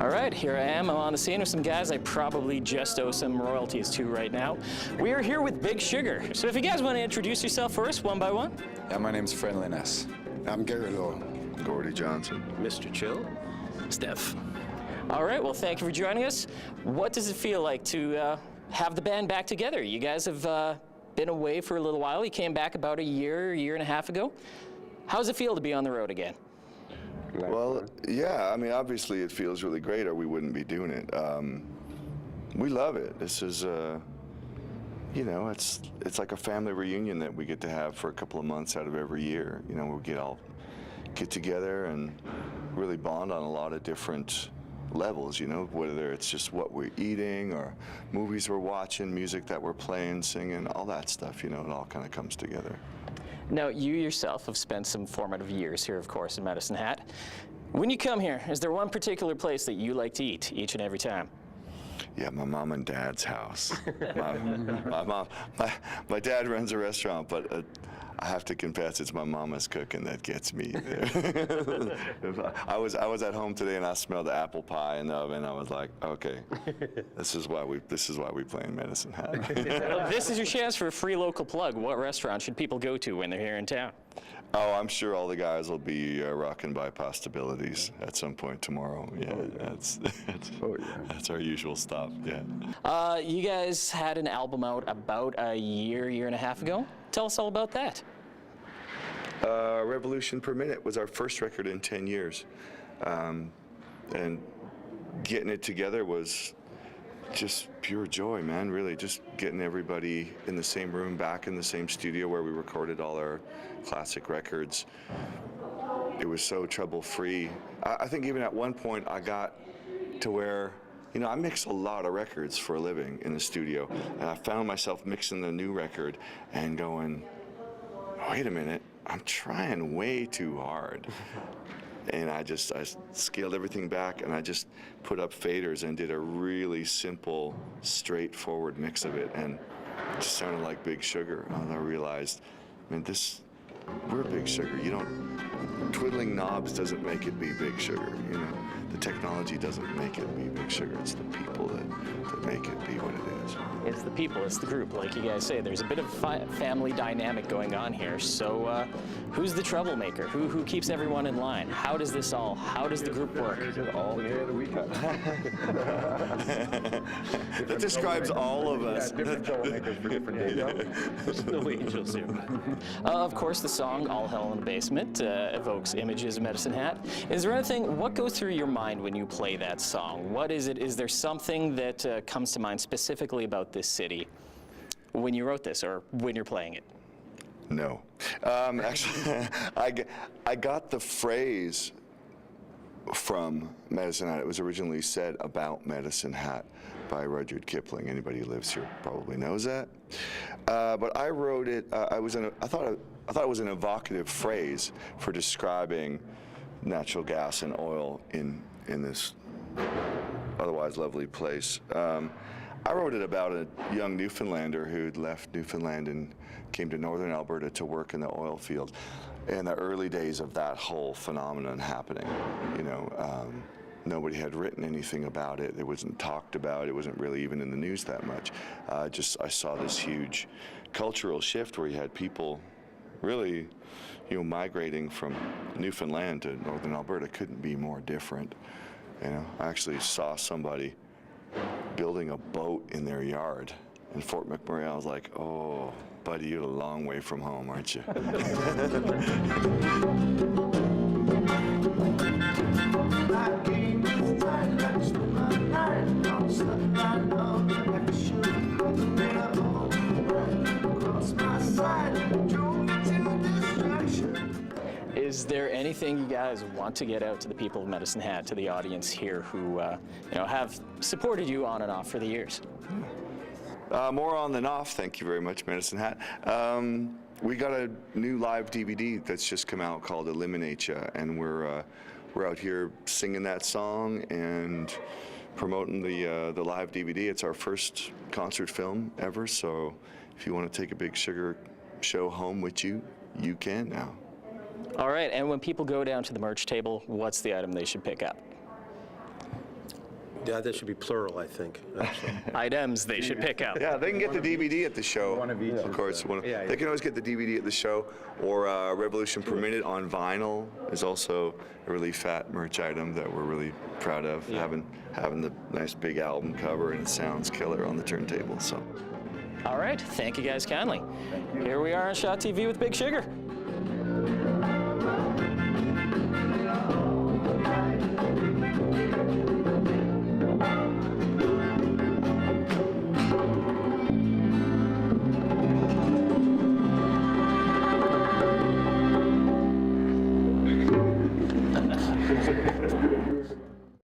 All right, here I am. I'm on the scene with some guys I probably just owe some royalties to right now. We are here with Big Sugar. So if you guys want to introduce yourself first, one by one. Yeah, my name's Friendliness. I'm Gary Lowe. Gordy Johnson. Mr. Chill. Steph. All right, well, thank you for joining us. What does it feel like to have the band back together? You guys have been away for a little while. You came back about a year and a half ago. How does it feel to be on the road again? Well, yeah, I mean, obviously it feels really great or we wouldn't be doing it. We love it. This is, you know, it's like a family reunion that we get to have for a couple of months out of every year. You know, we get together and really bond on a lot of different levels, you know, whether it's just what we're eating or movies we're watching, music that we're playing, singing, all that stuff, you know, it all kind of comes together. Now, you yourself have spent some formative years here, of course, in Medicine Hat. When you come here, is there one particular place that you like to eat each and every time? Yeah, my mom and dad's house. My dad runs a restaurant, but I have to confess, it's my mama's cooking that gets me there. I was at home today and I smelled the apple pie in the oven. I was like, okay, this is why we play in Medicine Hat. Well, this is your chance for a free local plug. What restaurant should people go to when they're here in town? Oh, I'm sure all the guys will be rocking by Postabilities at some point tomorrow. Yeah, that's our usual stop. Yeah. You guys had an album out about a year and a half ago. Tell us all about that. Revolution Per Minute was our first record in 10 years. And getting it together was just pure joy, man, really. Just getting everybody in the same room, back in the same studio where we recorded all our classic records. It was so trouble-free. I think even at one point I got to where, you know, I mix a lot of records for a living in the studio, and I found myself mixing the new record and going, wait a minute, I'm trying way too hard. And I scaled everything back and I just put up faders and did a really simple, straightforward mix of it, and it just sounded like Big Sugar. And I realized, man, we're Big Sugar. You don't, twiddling knobs doesn't make it be Big Sugar, you know. The technology doesn't make it be Big Sugar. It's the people that make it be what it is. It's the people, it's the group. Like you guys say, there's a bit of family dynamic going on here. So who's the troublemaker? Who keeps everyone in line? How does the group work? All day of the weekend. That describes all of us. Different troublemakers for different days. No angels here. Of course, the song All Hell in the Basement evokes images of Medicine Hat. Is there anything, what goes through your mind when you play that song? What is it? Is there something that comes to mind specifically about this city when you wrote this or when you're playing it? No. Actually, I got the phrase from Medicine Hat. It was originally said about Medicine Hat by Rudyard Kipling. Anybody who lives here probably knows that. But I wrote it, I thought it was an evocative phrase for describing natural gas and oil in this otherwise lovely place. I wrote it about a young Newfoundlander who'd left Newfoundland and came to northern Alberta to work in the oil field. In the early days of that whole phenomenon happening, you know, nobody had written anything about it. It wasn't talked about. It wasn't really even in the news that much. I saw this huge cultural shift where you had people really, you know, migrating from Newfoundland to northern Alberta. Couldn't be more different. You know, I actually saw somebody building a boat in their yard in Fort McMurray. I was like, oh, buddy, you're a long way from home, aren't you? Is there anything you guys want to get out to the people of Medicine Hat, to the audience here who you know, have supported you on and off for the years? More on than off, thank you very much, Medicine Hat. We got a new live DVD that's just come out called Eliminate Ya, and we're out here singing that song and promoting the live DVD. It's our first concert film ever, so if you want to take a Big Sugar show home with you, you can now. All right, and when people go down to the merch table, what's the item they should pick up? Yeah, that should be plural, I think. actually. Items they should pick up. Yeah, they can get the DVD at the show. One of each Of is, course. yeah, They can always get the DVD at the show, or Revolution Per Minute on vinyl is also a really fat merch item that we're really proud of, having the nice big album cover, and it sounds killer on the turntable. So. All right, thank you guys kindly. Here we are on Shaw TV with Big Sugar.